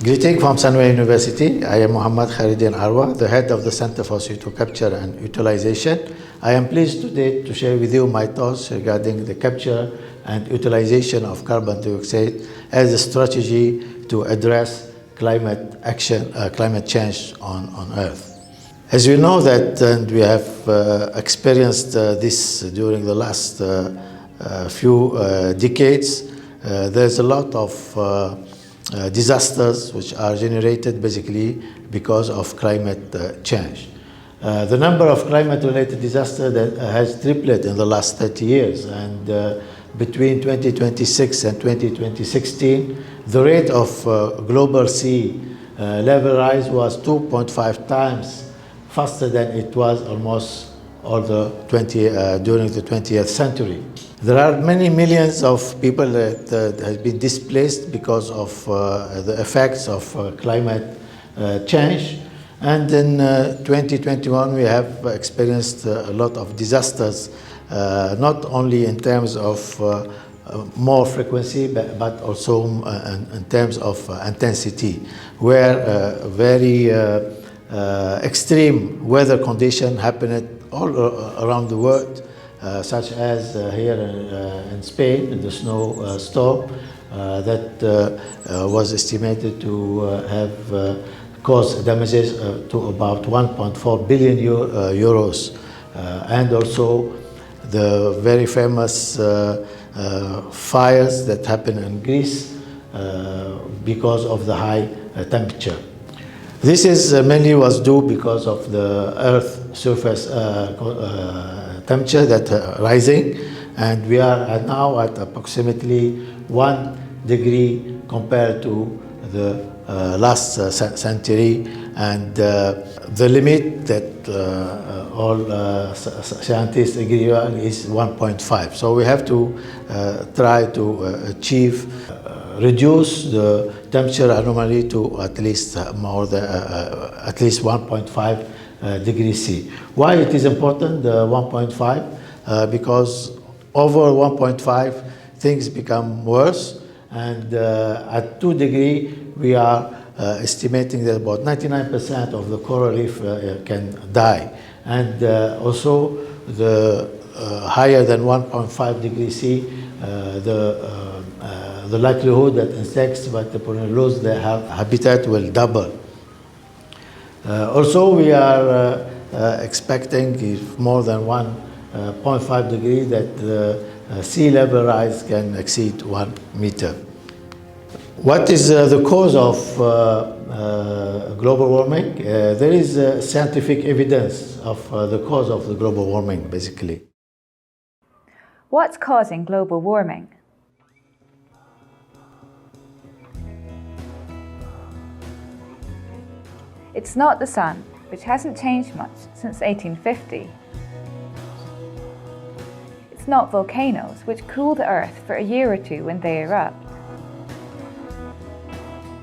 Greeting from Sunway University. I am Mohamed Kheireddine Aroua, the head of the Center for Co2 Capture and Utilization. I am pleased today to share with you my thoughts regarding the capture and utilization of carbon dioxide as a strategy to address climate change on Earth. As you know that, and we have experienced this during the last few decades, there's a lot of disasters which are generated basically because of climate change. The number of climate-related disasters that has tripled in the last 30 years, and between 2026 and 2016, the rate of global sea level rise was 2.5 times faster than it was almost during the 20th century. There are many millions of people that have been displaced because of the effects of climate change. And in 2021, we have experienced a lot of disasters, not only in terms of more frequency, but also in terms of intensity, where very extreme weather conditions happened all around the world, such as here in Spain, the snow storm that was estimated to have caused damages to about 1.4 billion euros, and also the very famous fires that happened in Greece because of the high temperature. This is mainly was due because of the Earth surface temperature that rising, and we are now at approximately 1 degree compared to the last century, and the limit that all scientists agree on is 1.5. So we have to try to reduce the temperature anomaly to at least at least 1.5 degrees C. Why it is important, the 1.5? Because over 1.5 things become worse, and at 2 degrees we are estimating that about 99% of the coral reef can die, and also the higher than 1.5 degrees C, the likelihood that insects will lose their habitat will double. Also, we are expecting if more than 1.5 degrees that the sea level rise can exceed 1 meter. What is the cause of global warming? There is scientific evidence of the cause of the global warming, basically. What's causing global warming? It's not the sun, which hasn't changed much since 1850. It's not volcanoes, which cool the Earth for a year or two when they erupt.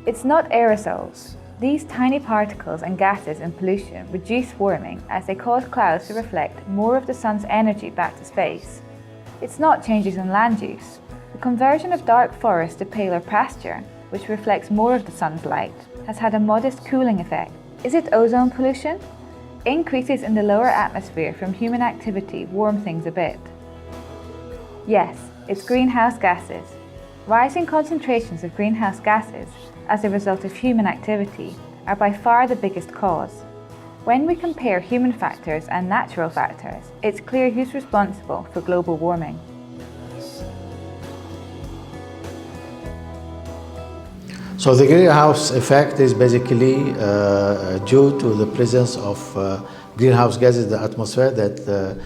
It's not aerosols. These tiny particles and gases in pollution reduce warming as they cause clouds to reflect more of the sun's energy back to space. It's not changes in land use. The conversion of dark forest to paler pasture, which reflects more of the sun's light, has had a modest cooling effect. Is it ozone pollution? Increases in the lower atmosphere from human activity warm things a bit. Yes, it's greenhouse gases. Rising concentrations of greenhouse gases as a result of human activity are by far the biggest cause. When we compare human factors and natural factors, it's clear who's responsible for global warming. So the greenhouse effect is basically due to the presence of greenhouse gases in the atmosphere that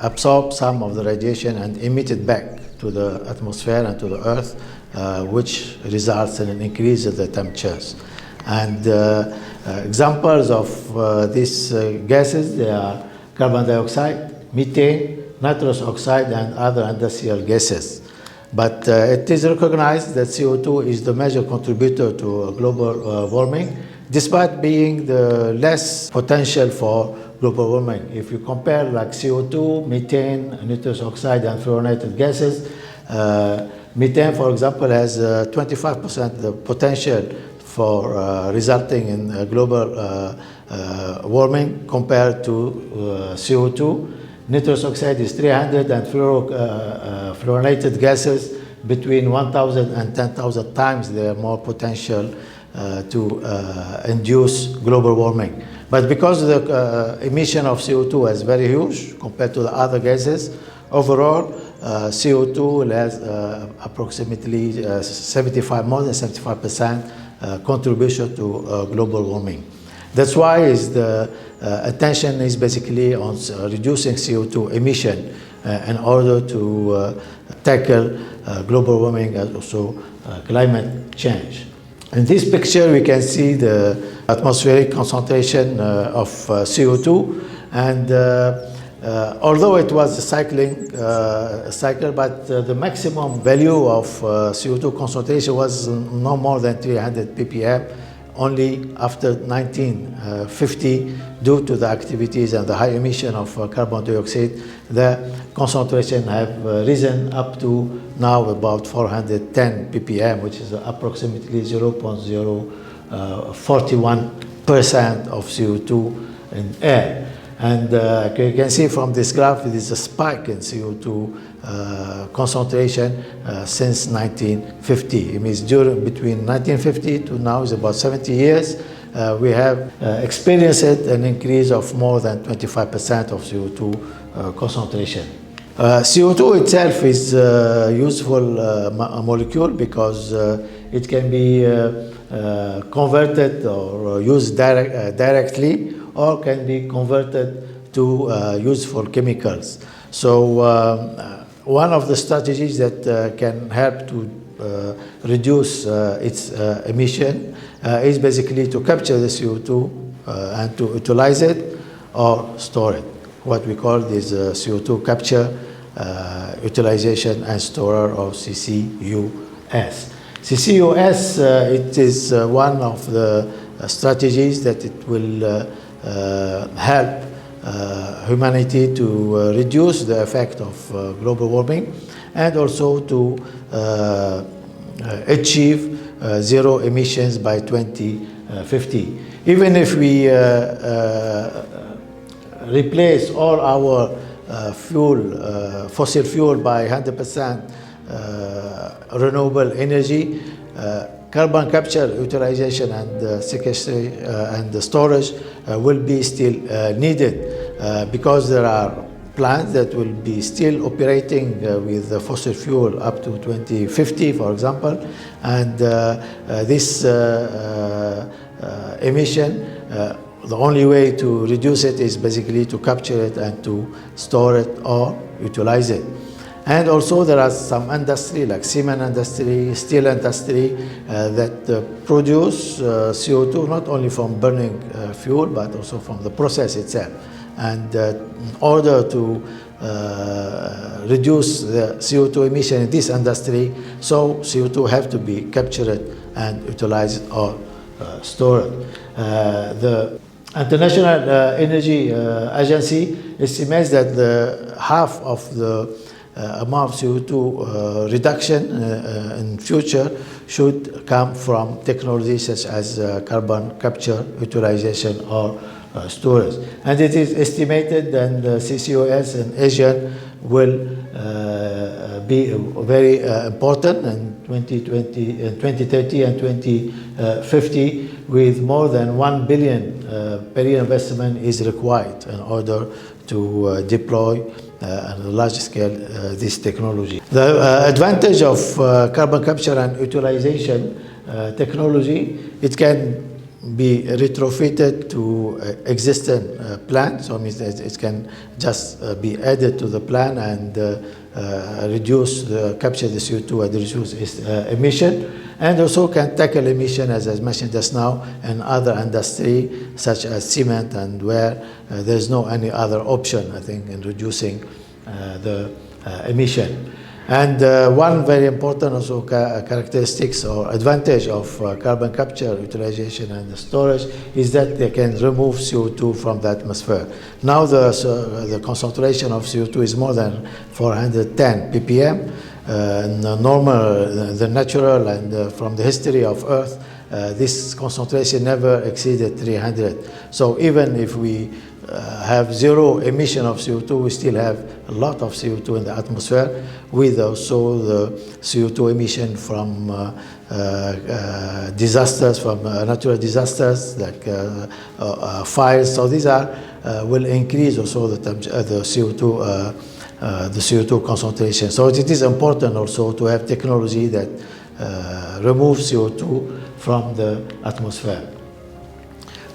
absorb some of the radiation and emit it back to the atmosphere and to the Earth, which results in an increase in the temperatures. And examples of these gases, they are carbon dioxide, methane, nitrous oxide, and other industrial gases. But it is recognized that CO2 is the major contributor to global warming, despite being the less potential for global warming. If you compare like CO2, methane, nitrous oxide, and fluorinated gases, methane, for example, has 25% the potential for resulting in global warming compared to CO2. Nitrous oxide is 300 and fluorinated gases between 1,000 and 10,000 times they are more potential to induce global warming. But because the emission of CO2 is very huge compared to the other gases, overall CO2 has approximately more than 75% contribution to global warming. That's why the attention is basically on reducing CO2 emission in order to tackle global warming and also climate change. In this picture, we can see the atmospheric concentration of CO2, and although it was a cycle, but the maximum value of CO2 concentration was no more than 300 ppm. Only after 1950, due to the activities and the high emission of carbon dioxide, the concentration have risen up to now about 410 ppm, which is approximately 0.041% of CO2 in air. And you can see from this graph, it is a spike in CO2 concentration since 1950. It means between 1950 to now is about 70 years. We have experienced an increase of more than 25% of CO2 concentration. CO2 itself is a useful molecule because it can be converted or used directly, or can be converted to useful chemicals. So one of the strategies that can help to reduce its emission is basically to capture the CO2 and to utilize it or store it. What we call this CO2 capture, utilization and storer, or CCUS. CCUS, it is one of the strategies that it will help humanity to reduce the effect of global warming and also to achieve zero emissions by 2050. Even if we replace all our fossil fuel by 100% renewable energy, carbon capture, utilization, and sequestration and the storage will be still needed because there are plants that will be still operating with the fossil fuel up to 2050, for example, and this emission, the only way to reduce it is basically to capture it and to store it or utilize it. And also there are some industry like cement industry, steel industry that produce CO2 not only from burning fuel but also from the process itself. And in order to reduce the CO2 emission in this industry, so CO2 have to be captured and utilized or stored. The International Energy Agency estimates that half of the amount of CO2 reduction in future should come from technologies such as carbon capture, utilization, or storage. And it is estimated that the CCUS in Asia will be very important in 2030 and 2050, with more than 1 billion per year investment is required in order to deploy on a large scale this technology. The advantage of carbon capture and utilization technology, it can be retrofitted to existing plants, so means it can just be added to the plant and capture the CO2 and reduce its emission, and also can tackle emission, as I mentioned just now, in other industry such as cement, and where there's no any other option, I think, in reducing the emission. And one very important also characteristics or advantage of carbon capture, utilization, and storage is that they can remove CO2 from the atmosphere. Now the concentration of CO2 is more than 410 ppm, in the normal, the natural, and from the history of Earth, this concentration never exceeded 300. So even if we have zero emission of CO2, we still have a lot of CO2 in the atmosphere, with also the CO2 emission from disasters, from natural disasters like fires. So these are will increase also the CO2 concentration. So it is important also to have technology that removes CO2 from the atmosphere.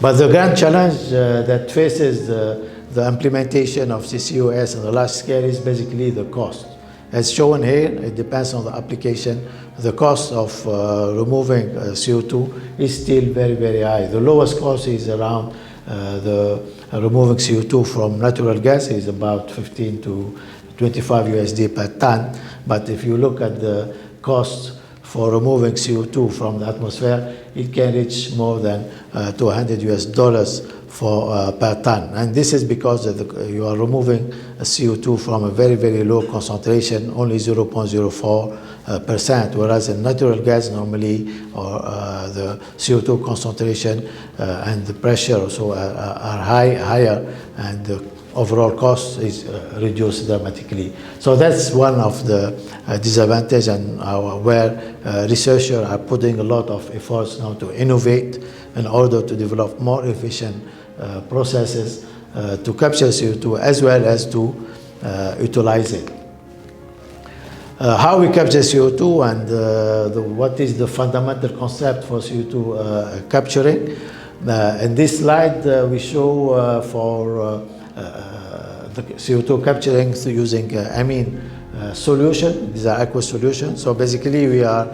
But the grand challenge that faces the implementation of CCUS on a large scale is basically the cost. As shown here, it depends on the application. The cost of removing CO2 is still very, very high. The lowest cost is around the removing CO2 from natural gas is about 15 to 25 USD per ton. But if you look at the cost for removing CO2 from the atmosphere, it can reach more than $200 US for per ton. And this is because you are removing CO2 from a very, very low concentration, only 0.04%, whereas in natural gas normally, the CO2 concentration and the pressure also are higher, and the overall cost is reduced dramatically. So that's one of the disadvantages, and where researchers are putting a lot of efforts now to innovate in order to develop more efficient processes to capture CO2 as well as to utilize it. How we capture CO2 and what is the fundamental concept for CO2 capturing. In this slide, we show for the CO2 capturing using amine solution. These are aqueous solutions. So basically we are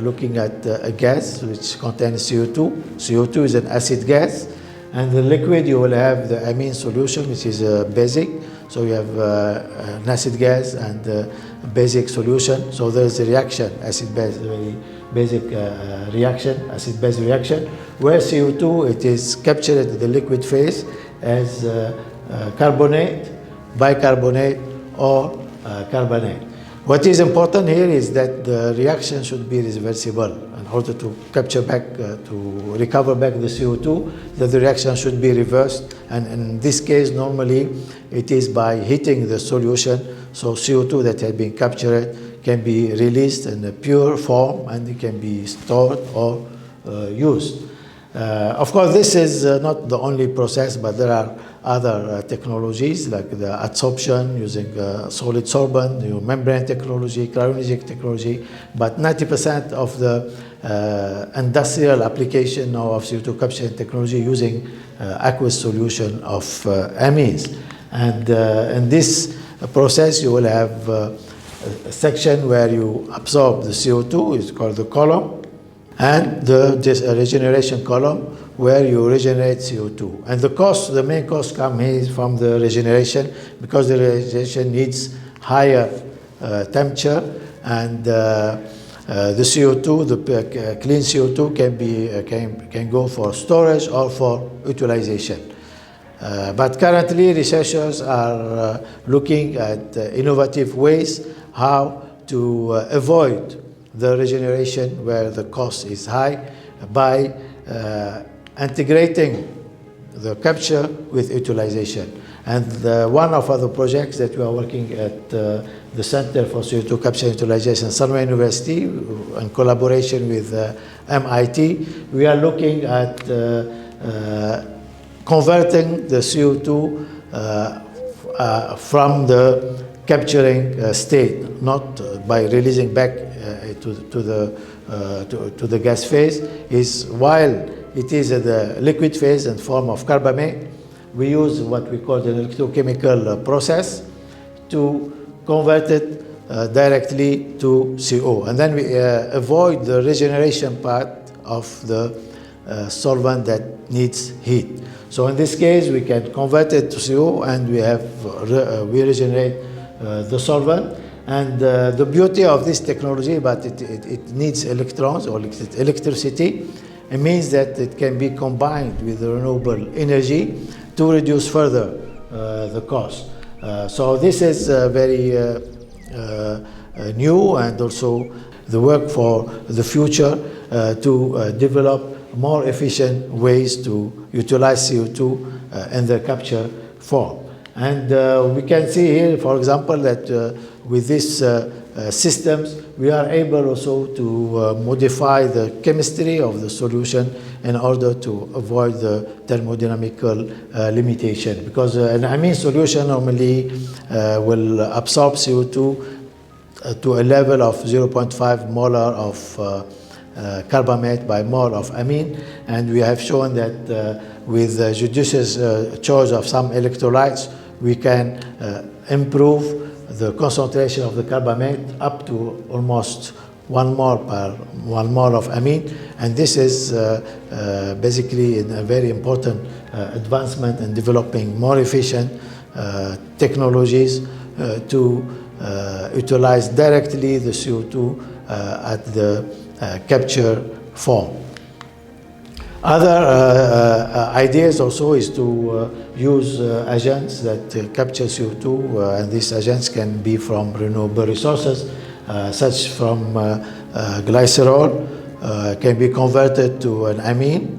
looking at a gas which contains CO2. CO2 is an acid gas, and the liquid you will have the amine solution, which is basic. So you have an acid gas and a basic solution. So there is a reaction, acid-base, very basic reaction, acid-base reaction, where CO2 it is captured in the liquid phase as carbonate, bicarbonate, or carbonate. What is important here is that the reaction should be reversible. In order to capture back, to recover back the CO2, that the reaction should be reversed. And in this case, normally it is by heating the solution. So CO2 that had been captured can be released in a pure form, and it can be stored or used. Of course, this is not the only process, but there are other technologies like the adsorption using solid sorbent, membrane technology, cryogenic technology. But 90% of the industrial application now of CO2 capture technology using aqueous solution of amines. And in this process, you will have a section where you absorb the CO2, it's called the column, and the regeneration column, where you regenerate CO2. And the main cost comes from the regeneration, because the regeneration needs higher temperature, and the CO2, the clean CO2 can go for storage or for utilization. But currently, researchers are looking at innovative ways how to avoid the regeneration where the cost is high by integrating the capture with utilization. And one of the projects that we are working at the Center for CO2 Capture and Utilization, Sunway University, in collaboration with MIT, we are looking at converting the CO2 from the capturing state, not by releasing back to the gas phase, is while it is at the liquid phase in form of carbamate, we use what we call the electrochemical process to convert it directly to CO. And then we avoid the regeneration part of the solvent that needs heat. So in this case, we can convert it to CO, and we regenerate the solvent. And the beauty of this technology, but it needs electrons or electricity. It means that it can be combined with renewable energy to reduce further the cost. So this is very new and also the work for the future to develop more efficient ways to utilize CO2 in the capture form. And we can see here, for example, that with these systems, we are able also to modify the chemistry of the solution in order to avoid the thermodynamical limitation. Because an amine solution normally will absorb CO2 to a level of 0.5 molar of carbamate by mole of amine, and we have shown that with judicious choice of some electrolytes, we can improve the concentration of the carbamate up to almost 1 mole per 1 mole of amine, and this is basically a very important advancement in developing more efficient technologies to utilize directly the CO2 at the capture form. Other ideas also is to use agents that capture CO2, and these agents can be from renewable resources, such from glycerol, can be converted to an amine,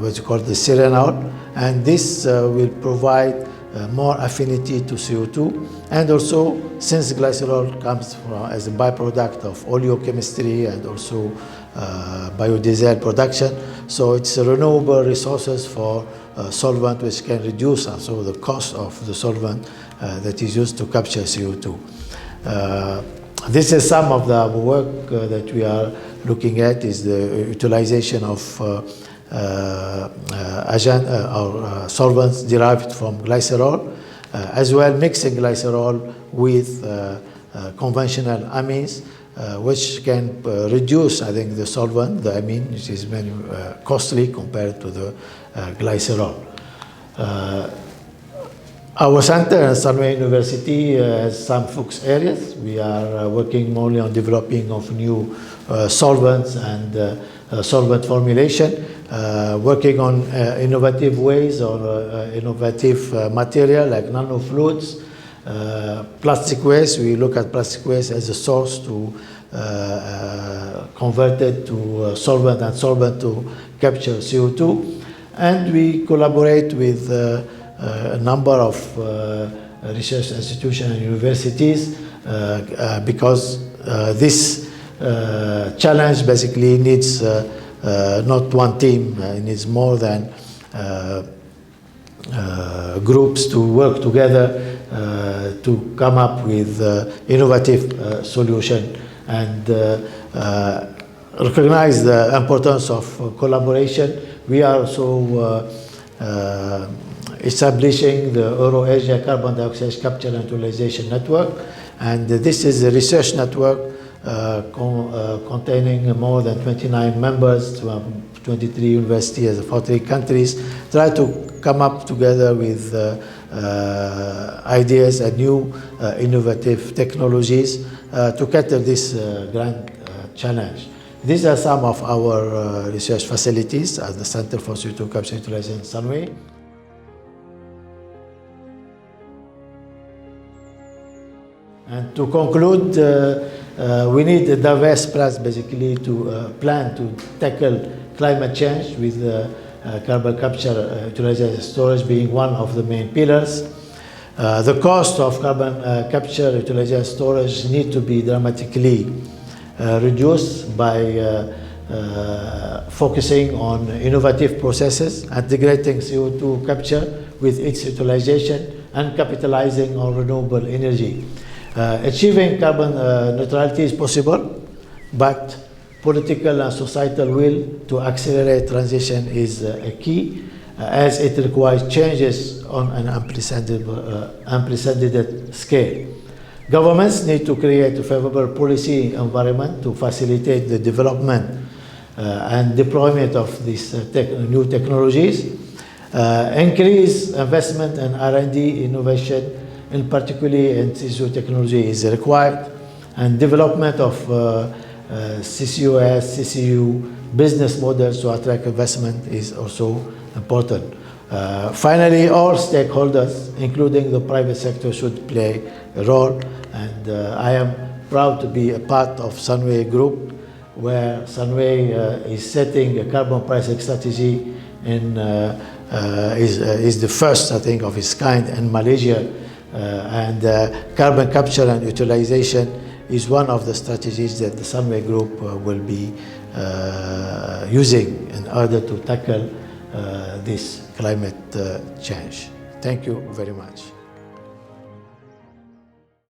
which is called the serenol, and this will provide more affinity to CO2. And also, since glycerol comes as a byproduct of oleochemistry and also biodiesel production, so it's a renewable resources for solvent, which can reduce also the cost of the solvent that is used to capture CO2. This is some of the work that we are looking at, is the utilization of solvents derived from glycerol, as well mixing glycerol with conventional amines, which can reduce, I think, the solvent, the amine, which is very costly compared to the glycerol. Our center at Sunway University has some focus areas. We are working mainly on developing of new solvents and solvent formulation, working on innovative ways or innovative material like nanofluids, plastic waste. We look at plastic waste as a source to convert it to solvent and solvent to capture CO2. And we collaborate with a number of research institutions and universities because this challenge basically needs not one team, it needs more than groups to work together to come up with innovative solution and recognize the importance of collaboration. We are also establishing the Euro-Asia Carbon Dioxide Capture and Utilization Network, and this is a research network containing more than 29 members from 23 universities of 40 countries, try to come up together with ideas and new innovative technologies to cater this grand challenge. These are some of our research facilities at the Center for CO2 Capture and Utilization Sunway. And to conclude, we need a diverse plan basically to plan to tackle climate change with carbon capture, utilization, storage being one of the main pillars. The cost of carbon capture, utilization, storage need to be dramatically reduced by focusing on innovative processes, integrating CO2 capture with its utilization, and capitalizing on renewable energy. Achieving carbon neutrality is possible, but political and societal will to accelerate transition is a key, as it requires changes on an unprecedented scale. Governments need to create a favorable policy environment to facilitate the development and deployment of these new technologies, increase investment in R&D innovation, in particularly in CCU technology is required, and development of CCUS, CCU business models to attract investment is also important. Finally, all stakeholders, including the private sector, should play a role, and I am proud to be a part of Sunway Group, where Sunway is setting a carbon pricing strategy and is the first, I think, of its kind in Malaysia. Carbon capture and utilization is one of the strategies that the Sunway Group will be using in order to tackle this climate change. Thank you very much.